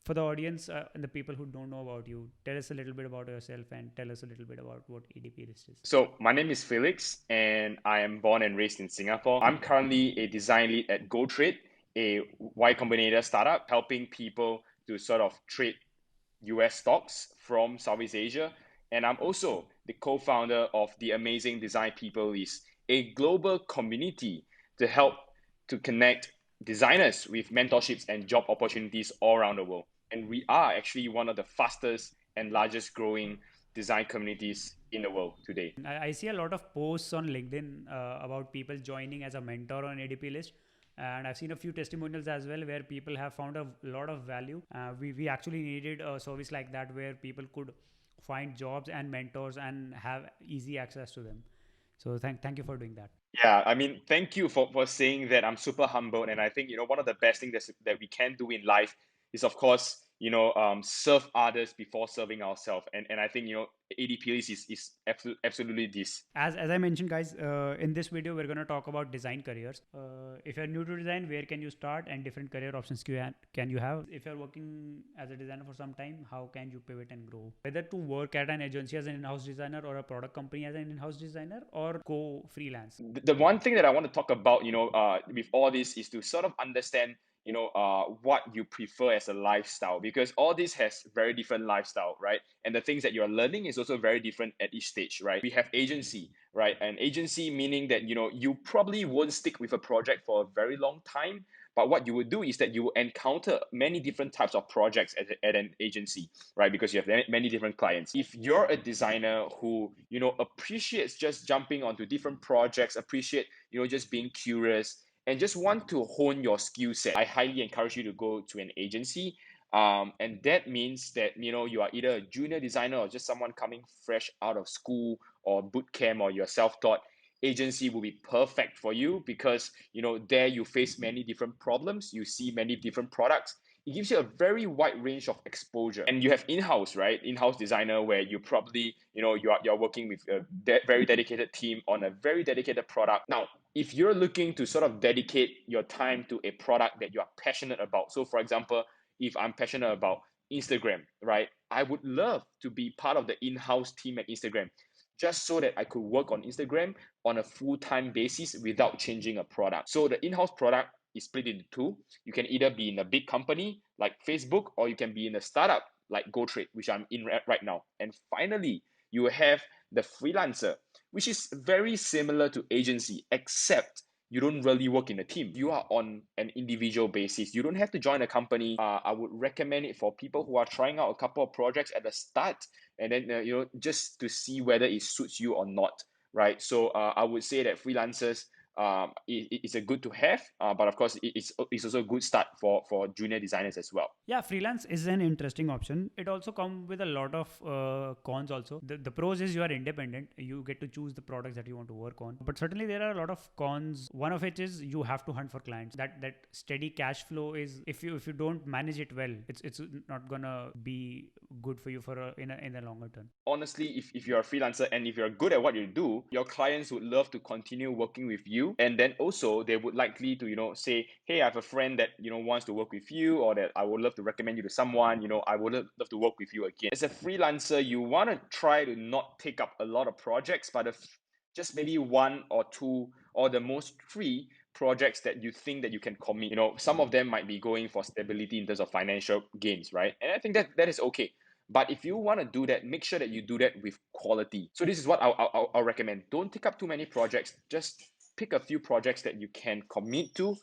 For the audience and the people who don't know about you, tell us a little bit about yourself and tell us a little bit about what ADPlist is. So my name is Felix, and I am born and raised in Singapore. I'm currently a design lead at GoTrade, a Y-Combinator startup, helping people to sort of trade US stocks from Southeast Asia. And I'm also the co-founder of the Amazing Design People List, a global community to help to connect designers with mentorships and job opportunities all around the world. And we are actually one of the fastest and largest growing design communities in the world today. I see a lot of posts on LinkedIn about people joining as a mentor on ADP list. And I've seen a few testimonials as well where people have found a lot of value. We actually needed a service like that where people could find jobs and mentors and have easy access to them. So thank you for doing that. Yeah, I mean, thank you for saying that. I'm super humbled. And I think, one of the best things that we can do in life is, of course, serve others before serving ourselves. And I think, ADP is absolutely this. As I mentioned, guys, in this video, we're going to talk about design careers. If you're new to design, where can you start and different career options can you have? If you're working as a designer for some time, how can you pivot and grow? Whether to work at an agency as an in-house designer or a product company as an in-house designer or go freelance. The one thing that I want to talk about, with all this is to sort of understand, what you prefer as a lifestyle, because all this has very different lifestyle, right? And the things that you're learning is also very different at each stage, right? We have agency, right? And agency meaning that, you probably won't stick with a project for a very long time. But what you would do is that you will encounter many different types of projects at an agency, right? Because you have many different clients. If you're a designer who, appreciates just jumping onto different projects, appreciate, just being curious and just want to hone your skill set, I highly encourage you to go to an agency. And that means that, you are either a junior designer or just someone coming fresh out of school or boot camp, or you're self-taught. Agency will be perfect for you because, there you face many different problems, you see many different products. It gives you a very wide range of exposure. And you have in-house, right? In-house designer, where you probably, you're working with a very dedicated team on a very dedicated product. Now, if you're looking to sort of dedicate your time to a product that you are passionate about, so for example, if I'm passionate about Instagram, right? I would love to be part of the in-house team at Instagram, just so that I could work on Instagram on a full-time basis without changing a product. So the in-house product is split into two. You can either be in a big company like Facebook, or you can be in a startup like GoTrade, which I'm in right now. And finally, you have the freelancer, which is very similar to agency, except you don't really work in a team. You are on an individual basis. You don't have to join a company. I would recommend it for people who are trying out a couple of projects at the start, and then just to see whether it suits you or not, right? So I would say that freelancers, it's a good to have, but of course it's also a good start for junior designers as well. Yeah, freelance is an interesting option. It also comes with a lot of cons also. The pros is you are independent. You get to choose the products that you want to work on. But certainly there are a lot of cons. One of which is you have to hunt for clients. That steady cash flow is, if you don't manage it well, it's not gonna be good for you in the longer term. Honestly, if you're a freelancer and if you're good at what you do, your clients would love to continue working with you. And then also they would likely to, say, hey, I have a friend that, wants to work with you, or that I would love to recommend you to someone, I would love to work with you again. As a freelancer, you want to try to not take up a lot of projects, but just maybe one or two, or the most three projects that you think that you can commit. Some of them might be going for stability in terms of financial gains, right? And I think that is okay. But if you want to do that, make sure that you do that with quality. So this is what I'll recommend. Don't take up too many projects. Just pick a few projects that you can commit to,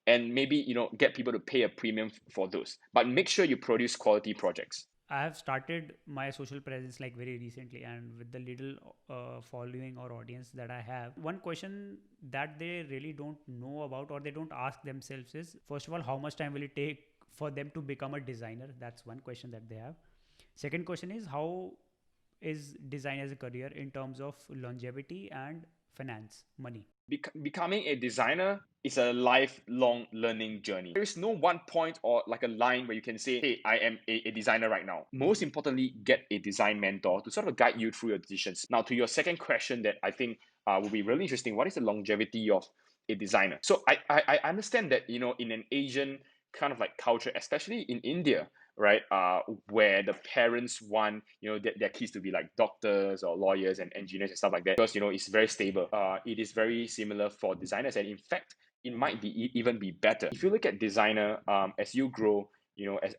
and maybe get people to pay a premium for those. But make sure you produce quality projects. I have started my social presence like very recently, and with the little following or audience that I have, one question that they really don't know about or they don't ask themselves is, first of all, how much time will it take for them to become a designer? That's one question that they have. Second question is, how is design as a career in terms of longevity and finance, money? Becoming a designer is a lifelong learning journey. There is no one point or like a line where you can say, hey, I am a designer right now. Most importantly, get a design mentor to sort of guide you through your decisions. Now, to your second question that I think will be really interesting, what is the longevity of a designer? So I understand that, in an Asian kind of like culture, especially in India, right? Where the parents want, their kids to be like doctors or lawyers and engineers and stuff like that, because it's very stable. It is very similar for designers, and in fact, it might be even be better. If you look at designer, as you grow,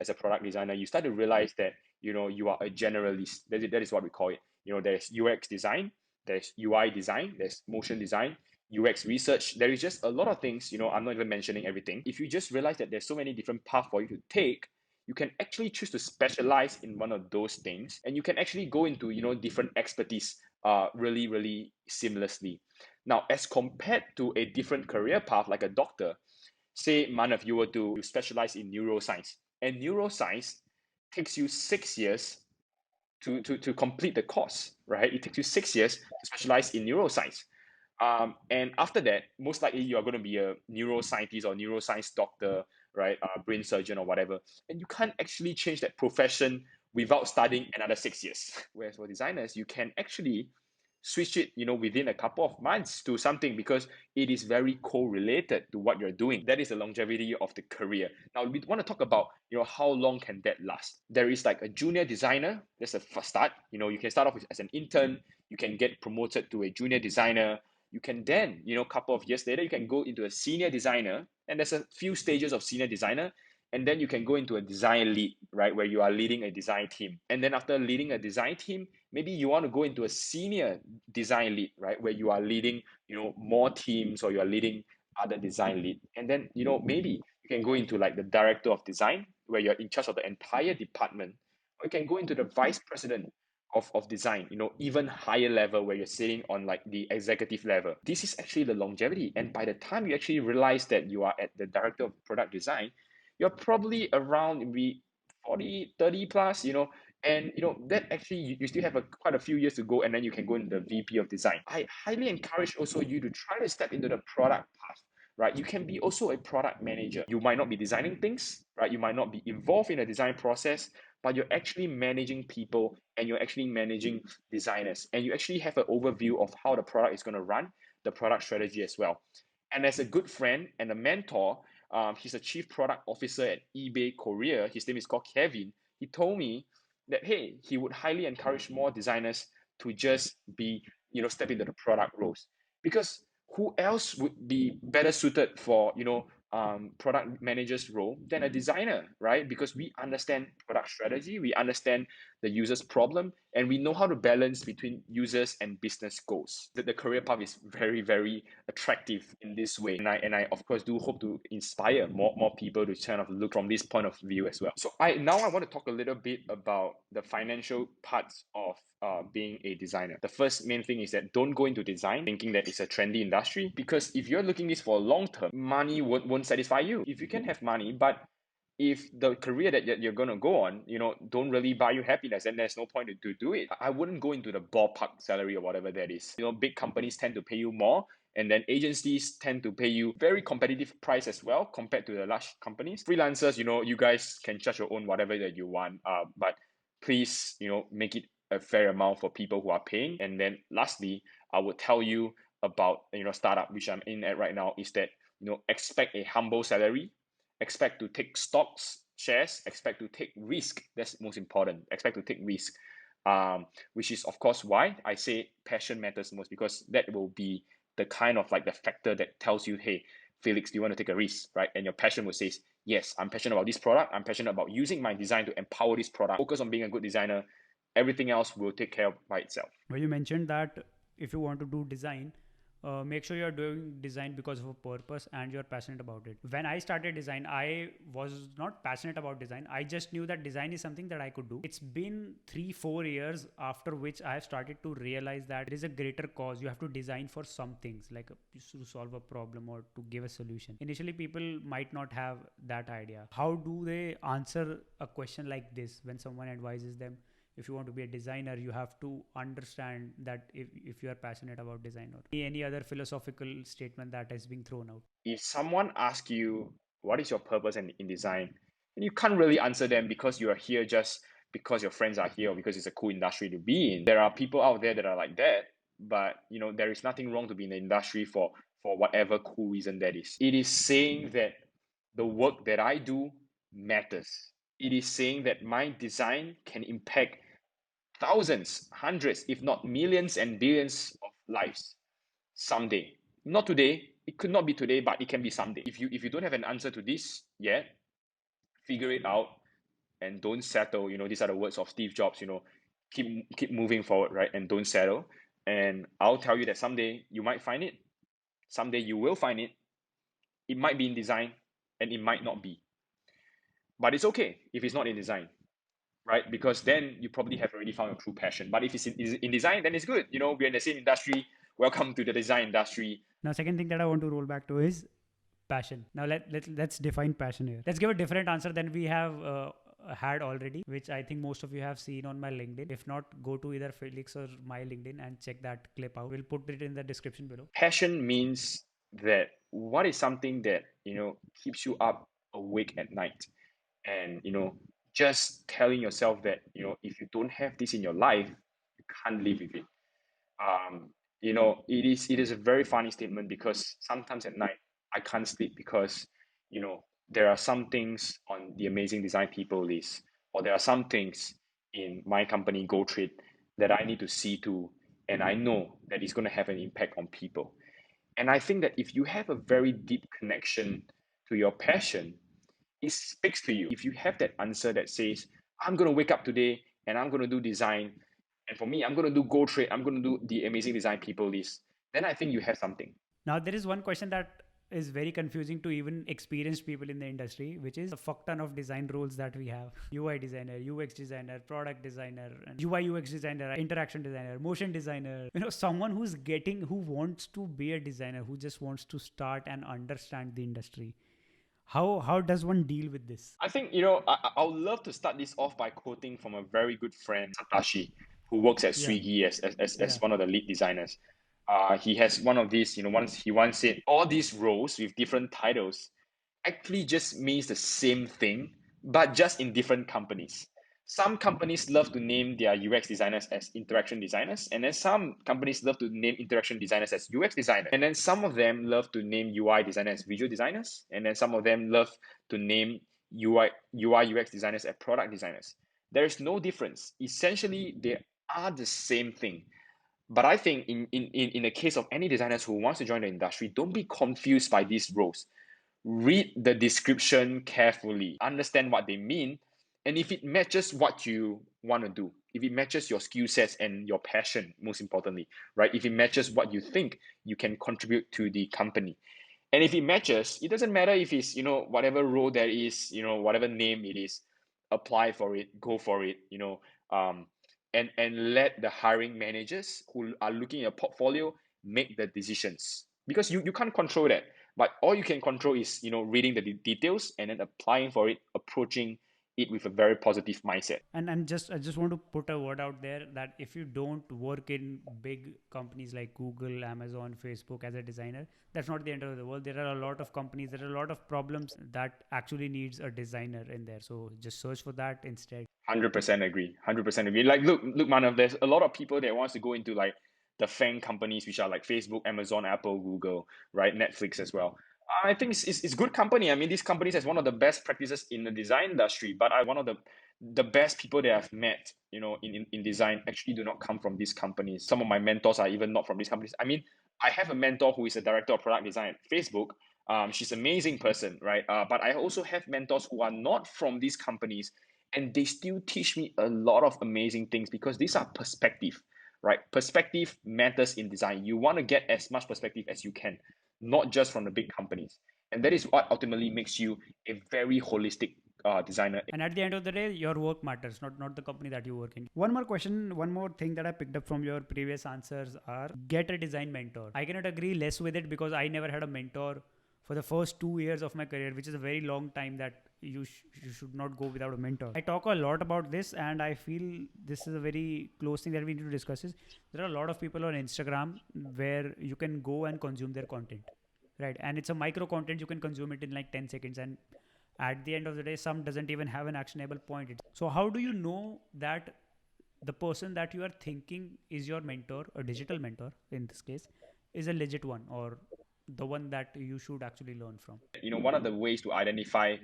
as a product designer, you start to realize that you are a generalist. That is what we call it. There's UX design, there's UI design, there's motion design, UX research. There is just a lot of things. I'm not even mentioning everything. If you just realize that there's so many different paths for you to take, you can actually choose to specialize in one of those things, and you can actually go into different expertise really, really seamlessly. Now, as compared to a different career path like a doctor, say, Manav, you were to specialize in neuroscience, and neuroscience takes you 6 years to complete the course, right? It takes you 6 years to specialize in neuroscience. And after that, most likely you are going to be a neuroscientist or neuroscience doctor, right? Brain surgeon or whatever. And you can't actually change that profession without studying another 6 years. Whereas for designers, you can actually switch it, within a couple of months to something, because it is very correlated to what you're doing. That is the longevity of the career. Now we want to talk about, how long can that last. There is like a junior designer. That's a first start. You can start off as an intern. You can get promoted to a junior designer. You can then, a couple of years later, you can go into a senior designer, and there's a few stages of senior designer. And then you can go into a design lead, right, where you are leading a design team. And then after leading a design team, maybe you want to go into a senior design lead, right, where you are leading, more teams, or you are leading other design lead. And then, maybe you can go into like the director of design, where you're in charge of the entire department. Or you can go into the vice president of design, even higher level, where you're sitting on like the executive level. This is actually the longevity. And by the time you actually realize that you are at the director of product design, you're probably around maybe 40, 30 plus, and that actually you still have quite a few years to go, and then you can go into the VP of design. I highly encourage also you to try to step into the product path, right? You can be also a product manager. You might not be designing things, right? You might not be involved in the design process, but you're actually managing people, and you're actually managing designers, and you actually have an overview of how the product is going to run, the product strategy as well. And as a good friend and a mentor, he's a chief product officer at eBay Korea. His name is called Kevin. He told me that, hey, he would highly encourage more designers to just be, step into the product roles, because who else would be better suited for, product manager's role than a designer, right? Because we understand product strategy, we understand the user's problem, and we know how to balance between users and business goals. The career path is very, very attractive in this way. And I of course do hope to inspire more people to kind of look from this point of view as well. So I want to talk a little bit about the financial parts of being a designer. The first main thing is that don't go into design thinking that it's a trendy industry, because if you're looking this for long term, money won't satisfy you. If you can have money, but if the career that you're going to go on, don't really buy you happiness, then there's no point to do it. I wouldn't go into the ballpark salary or whatever that is. Big companies tend to pay you more, and then agencies tend to pay you very competitive price as well compared to the large companies. Freelancers, you guys can charge your own whatever that you want, but please, make it a fair amount for people who are paying. And then lastly, I would tell you about, startup, which I'm in at right now, is that, expect a humble salary, expect to take stocks, shares, expect to take risk. That's most important. Expect to take risk, which is of course why I say passion matters most, because that will be the kind of like the factor that tells you, hey, Felix, do you want to take a risk, right? And your passion will say, yes, I'm passionate about this product. I'm passionate about using my design to empower this product. Focus on being a good designer. Everything else will take care of by itself. Well, you mentioned that if you want to do design, make sure you're doing design because of a purpose and you're passionate about it. When I started design, I was not passionate about design. I just knew that design is something that I could do. It's been 3-4 years after which I have started to realize that there is a greater cause. You have to design for some things, like to solve a problem or to give a solution. Initially, people might not have that idea. How do they answer a question like this when someone advises them, if you want to be a designer, you have to understand that if you are passionate about design, or any other philosophical statement that is being thrown out? If someone asks you, what is your purpose in design, and you can't really answer them because you are here just because your friends are here, or because it's a cool industry to be in. There are people out there that are like that, but there is nothing wrong to be in the industry for whatever cool reason that is. It is saying that the work that I do matters. it is saying that my design can impact thousands, hundreds, if not millions and billions of lives someday. Not today. It could not be today, but it can be someday. If you don't have an answer to this yet, figure it out and don't settle. These are the words of Steve Jobs. Keep moving forward, right? And don't settle. And I'll tell you that someday you might find it. Someday you will find it. It might be in design, and it might not be. But it's okay if it's not in design, right? Because then you probably have already found your true passion. But if it's in design, then it's good. We're in the same industry. Welcome to the design industry. Now, second thing that I want to roll back to is passion. Now let's define passion here. Let's give a different answer than we have had already, which I think most of you have seen on my LinkedIn. If not, go to either Felix or my LinkedIn and check that clip out. We'll put it in the description below. Passion means that what is something that keeps you up awake at night, and just telling yourself that if you don't have this in your life, you can't live with it. It is a very funny statement, because sometimes at night I can't sleep because there are some things on the amazing design people list, or there are some things in my company GoTrade that I need to see to, and I know that it's going to have an impact on people. And I think that if you have a very deep connection to your passion, it speaks to you. If you have that answer that says, I'm going to wake up today and I'm going to do design, and for me, I'm going to do GoTrade, I'm going to do the amazing design people list, then I think you have something. Now, there is one question that is very confusing to even experienced people in the industry, which is a fuck ton of design roles that we have. UI designer, UX designer, product designer, and UI UX designer, interaction designer, motion designer. Someone who wants to be a designer, who just wants to start and understand the industry. How does one deal with this? I think, I would love to start this off by quoting from a very good friend, Satoshi, who works at Swiggy as one of the lead designers. He has one of these, he once said, all these roles with different titles actually just means the same thing, but just in different companies. Some companies love to name their UX designers as interaction designers, and then some companies love to name interaction designers as UX designers, and then some of them love to name UI designers as visual designers, and then some of them love to name UI UX designers as product designers. There is no difference. Essentially, they are the same thing. But I think in the case of any designers who wants to join the industry, don't be confused by these roles. Read the description carefully, understand what they mean, and if it matches what you want to do, if it matches your skill sets and your passion, most importantly, right? If it matches what you think you can contribute to the company. And if it matches, it doesn't matter if it's, whatever role there is, whatever name it is, apply for it, go for it, and let the hiring managers who are looking at your portfolio make the decisions, because you can't control that. But all you can control is reading the details and then applying for it, approaching it with a very positive mindset. And I just want to put a word out there that if you don't work in big companies like Google, Amazon, Facebook as a designer, that's not the end of the world. There are a lot of companies, there are a lot of problems that actually needs a designer in there. So just search for that instead. 100% agree. 100% agree. Like, look, Manav, there's a lot of people that wants to go into like the FANG companies, which are like Facebook, Amazon, Apple, Google, right? Netflix as well. I think it's good company. I mean, these companies has one of the best practices in the design industry, but one of the best people that I've met, in design actually do not come from these companies. Some of my mentors are even not from these companies. I mean, I have a mentor who is a director of product design at Facebook. She's an amazing person, right? But I also have mentors who are not from these companies, and they still teach me a lot of amazing things, because these are perspective, right? Perspective matters in design. You want to get as much perspective as you can, not just from the big companies. And that is what ultimately makes you a very holistic designer. And at the end of the day, your work matters, not the company that you work in. One more thing that I picked up from your previous answers are get a design mentor. I cannot agree less with it, because I never had a mentor for the first 2 years of my career, which is a very long time that you should not go without a mentor. I talk a lot about this, and I feel this is a very close thing that we need to discuss. Is there are a lot of people on Instagram where you can go and consume their content, right? And it's a micro content, you can consume it in like 10 seconds, and at the end of the day, some doesn't even have an actionable point. So how do you know that the person that you are thinking is your mentor, a digital mentor in this case, is a legit one, or the one that you should actually learn from? One of the ways to identify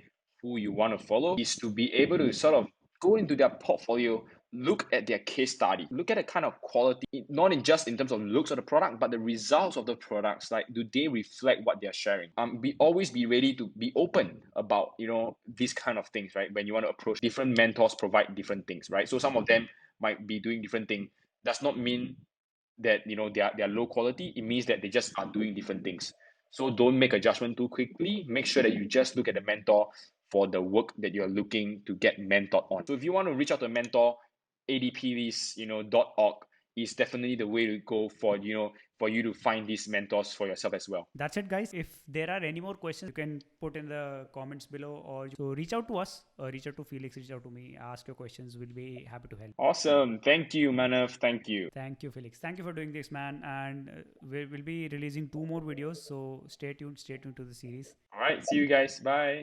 who you want to follow is to be able to sort of go into their portfolio, look at their case study, look at the kind of quality, not in just in terms of looks of the product, but the results of the products. Like, do they reflect what they're sharing? Always be ready to be open about, these kind of things, right? When you want to approach different mentors, provide different things, right? So some of them might be doing different things. Does not mean that they are low quality. It means that they just are doing different things. So don't make a judgment too quickly. Make sure that you just look at the mentor for the work that you're looking to get mentored on. So if you want to reach out to a mentor, ADPlist, .org is definitely the way to go for you to find these mentors for yourself as well. That's it, guys. If there are any more questions, you can put in the comments below, or so reach out to us, reach out to Felix, reach out to me, ask your questions. We'll be happy to help. Awesome. Thank you, Manav. Thank you. Thank you, Felix. Thank you for doing this, man. And we'll be releasing 2 more videos, so stay tuned to the series. All right. See you guys. Bye.